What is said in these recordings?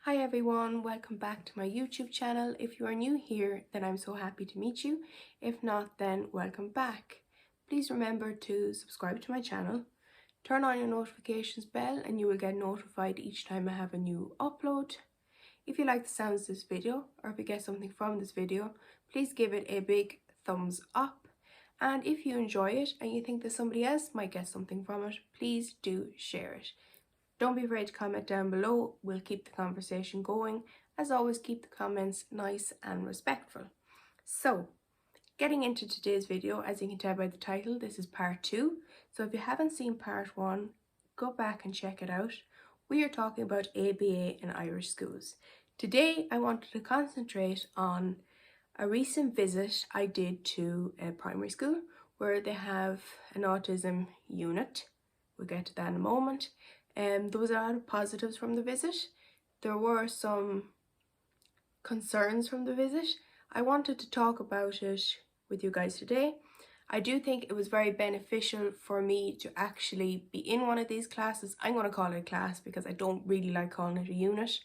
Hi everyone, welcome back to my YouTube channel. If you are new here, then I'm so happy to meet you. If not, then welcome back. Please remember to subscribe to my channel, turn on your notifications bell and you will get notified each time I have a new upload. If you like the sounds of this video or if you get something from this video, please give it a big thumbs up. And if you enjoy it and you think that somebody else might get something from it, please do share it. Don't be afraid to comment down below. We'll keep the conversation going. As always, keep the comments nice and respectful. So, getting into today's video, as you can tell by the title, this is part 2. So if you haven't seen part 1, go back and check it out. We are talking about ABA in Irish schools. Today, I wanted to concentrate on a recent visit I did to a primary school where they have an autism unit. We'll get to that in a moment. There was a lot of positives from the visit. There were some concerns from the visit. I wanted to talk about it with you guys today. I do think it was very beneficial for me to actually be in one of these classes. I'm going to call it a class because I don't really like calling it a unit.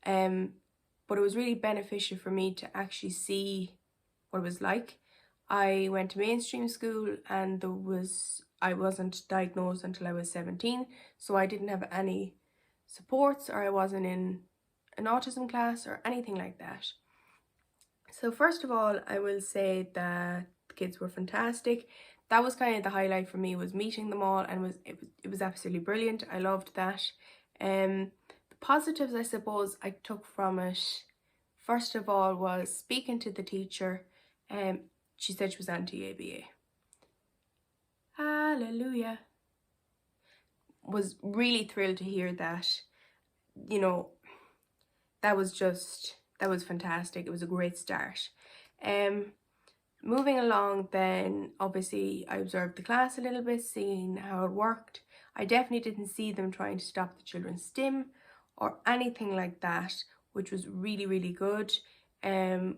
But it was really beneficial for me to actually see what it was like. I went to mainstream school and I wasn't diagnosed until I was 17, so I didn't have any supports or I wasn't in an autism class or anything like that. So first of all, I will say that the kids were fantastic. That was kind of the highlight for me, was meeting them all, and it was absolutely brilliant. I loved that. The positives I suppose I took from it, first of all, was speaking to the teacher. She said she was anti-ABA. Hallelujah. Was really thrilled to hear that. You know, that was fantastic. It was a great start. Moving along then, obviously I observed the class a little bit, seeing how it worked. I definitely didn't see them trying to stop the children's STEM or anything like that, which was really, really good.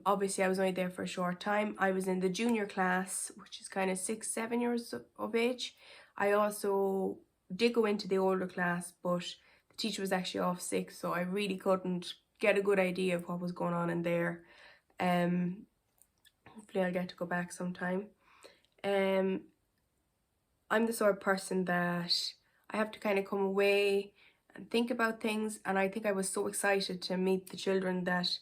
Obviously I was only there for a short time. I was in the junior class, which is kind of 6-7 years of age. I also did go into the older class, but the teacher was actually off sick, so I really couldn't get a good idea of what was going on in there. Hopefully I'll get to go back sometime. I'm the sort of person that I have to kind of come away and think about things, and I think I was so excited to meet the children that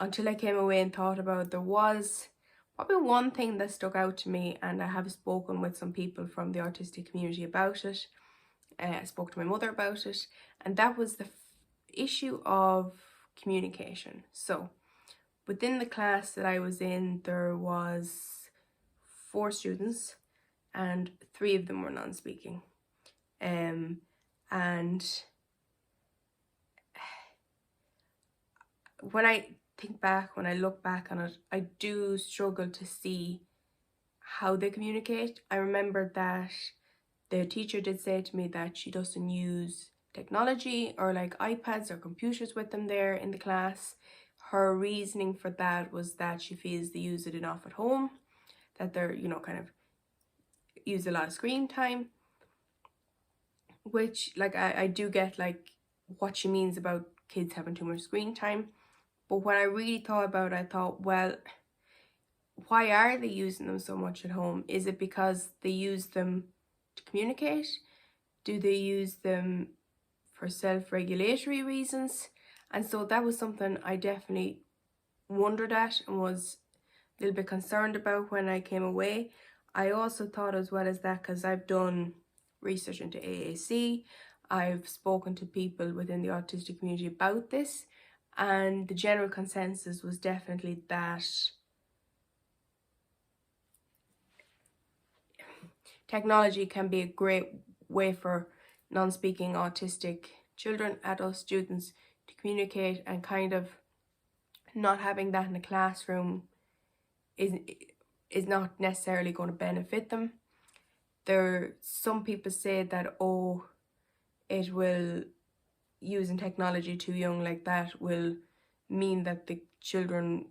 until I came away and thought about it, there was probably one thing that stuck out to me, and I have spoken with some people from the autistic community about it. I spoke to my mother about it, and that was the issue of communication. So within the class that I was in, there was 4 students and 3 of them were non-speaking. And when I look back on it, I do struggle to see how they communicate. I remember that the teacher did say to me that she doesn't use technology or like iPads or computers with them there in the class. Her reasoning for that was that she feels they use it enough at home, that they're, kind of use a lot of screen time, which like I do get like what she means about kids having too much screen time. But when I really thought about it, I thought, well, why are they using them so much at home? Is it because they use them to communicate? Do they use them for self-regulatory reasons? And so that was something I definitely wondered at and was a little bit concerned about when I came away. I also thought as well as that, because I've done research into AAC, I've spoken to people within the autistic community about this, and the general consensus was definitely that technology can be a great way for non-speaking autistic children, adult students, to communicate, and kind of not having that in the classroom is not necessarily going to benefit them. Some people say that, oh, it will, using technology too young like that will mean that the children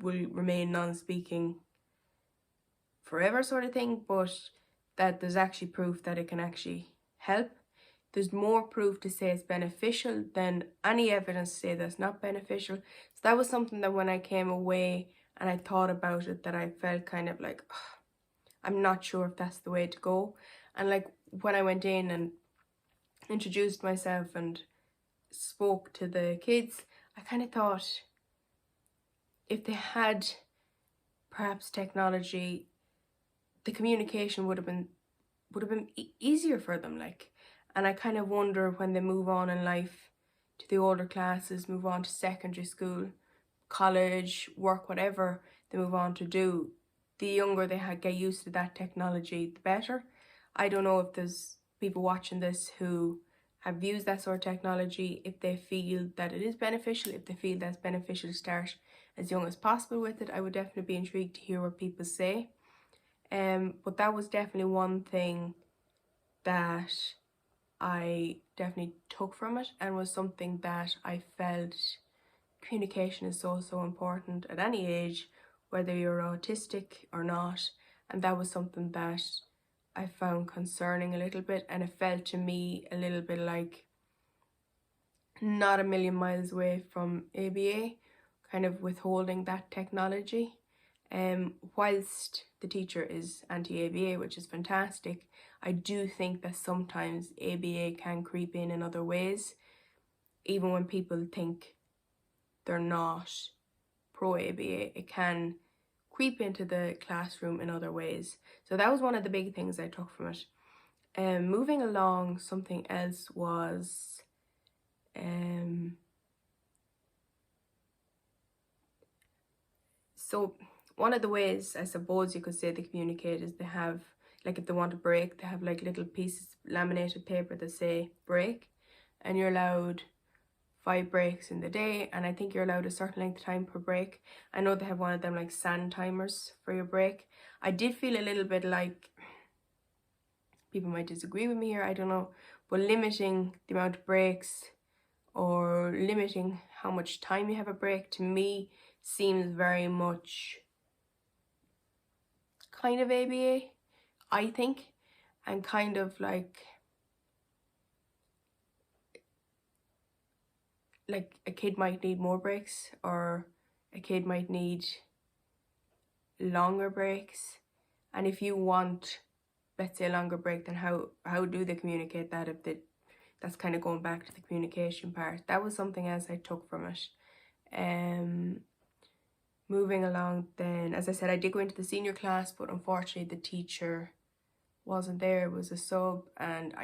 will remain non-speaking forever, sort of thing, but that there's actually proof that it can actually help. there's more proof to say it's beneficial than any evidence to say that's not beneficial. So that was something that when I came away and I thought about it, that I felt kind of like, "Ugh, I'm not sure if that's the way to go." And like when I went in and introduced myself and spoke to the kids, I kind of thought if they had perhaps technology, the communication would have been easier for them, like. And I kind of wonder when they move on in life to the older classes, move on to secondary school, college, work, whatever they move on to do, the younger they get used to that technology, the better. I don't know if there's people watching this who have used that sort of technology, if they feel that it is beneficial, if they feel that's beneficial to start as young as possible with it. I would definitely be intrigued to hear what people say. But that was definitely one thing that I definitely took from it, and was something that I felt communication is so important at any age, whether you're autistic or not. And that was something that I found concerning a little bit, and it felt to me a little bit like not a million miles away from ABA, kind of withholding that technology. Whilst the teacher is anti-ABA, which is fantastic, I do think that sometimes ABA can creep in other ways, even when people think they're not pro-ABA. It can creep into the classroom in other ways. So that was one of the big things I took from it. Moving along, something else was so one of the ways I suppose you could say they communicate is they have, like, if they want a break, they have like little pieces of laminated paper that say break, and you're allowed 5 breaks in the day, and I think you're allowed a certain length of time per break. I know they have one of them like sand timers for your break. I did feel a little bit like, people might disagree with me here, I don't know, but limiting the amount of breaks or limiting how much time you have a break, to me seems very much kind of ABA, I think, and kind of like a kid might need more breaks, or a kid might need longer breaks. And if you want, let's say, a longer break, then how do they communicate that? If that's kind of going back to the communication part. That was something else I took from it. Moving along then, as I said, I did go into the senior class, but unfortunately the teacher wasn't there. It was a sub, and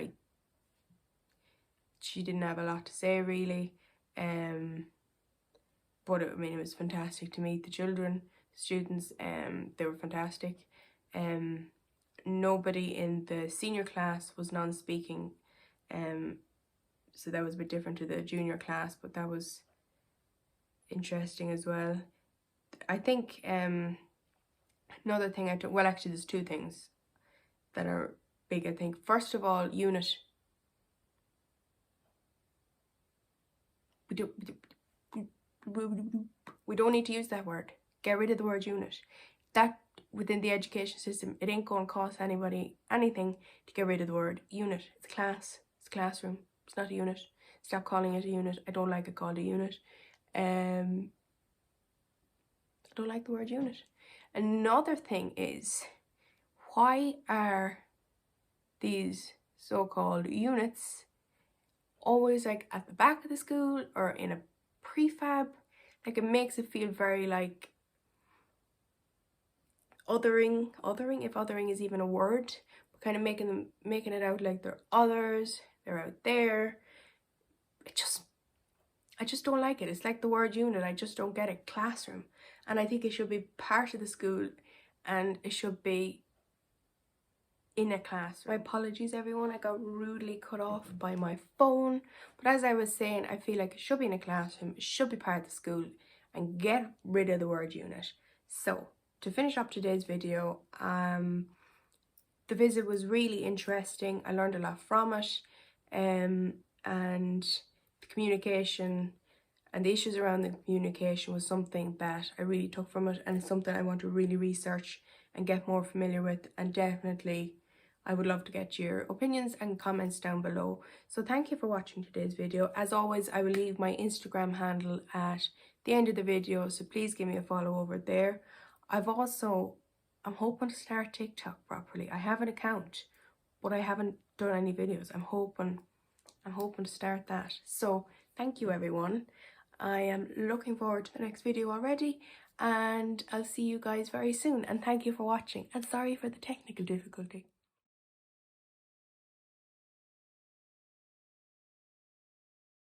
she didn't have a lot to say really. But I mean, it was fantastic to meet the children, the students. They were fantastic. Nobody in the senior class was non-speaking, so that was a bit different to the junior class, but that was interesting as well. I think another thing I took, well actually there's 2 things that are big, I think. First of all, unit. We don't need to use that word. Get rid of the word unit. That, within the education system, it ain't going to cost anybody anything to get rid of the word unit. It's a class, it's a classroom, it's not a unit. Stop calling it a unit. I don't like it called a unit. I don't like the word unit. Another thing is, why are these so-called units always like at the back of the school or in a prefab? Like, it makes it feel very like othering, if othering is even a word. But kind of making it out like they're others, they're out there. I just don't like it. It's like the word unit, I just don't get it. Classroom. And I think it should be part of the school, and it should be in a class. My apologies everyone, I got rudely cut off by my phone. But as I was saying, I feel like it should be in a classroom, it should be part of the school, and get rid of the word unit. So, to finish up today's video, the visit was really interesting. I learned a lot from it, and the communication and the issues around the communication was something that I really took from it, and it's something I want to really research and get more familiar with. And definitely I would love to get your opinions and comments down below. So thank you for watching today's video. As always, I will leave my Instagram handle at the end of the video, so please give me a follow over there. I'm hoping to start TikTok properly. I have an account, but I haven't done any videos. I'm hoping to start that. So thank you everyone. I am looking forward to the next video already, and I'll see you guys very soon, and thank you for watching, and sorry for the technical difficulty.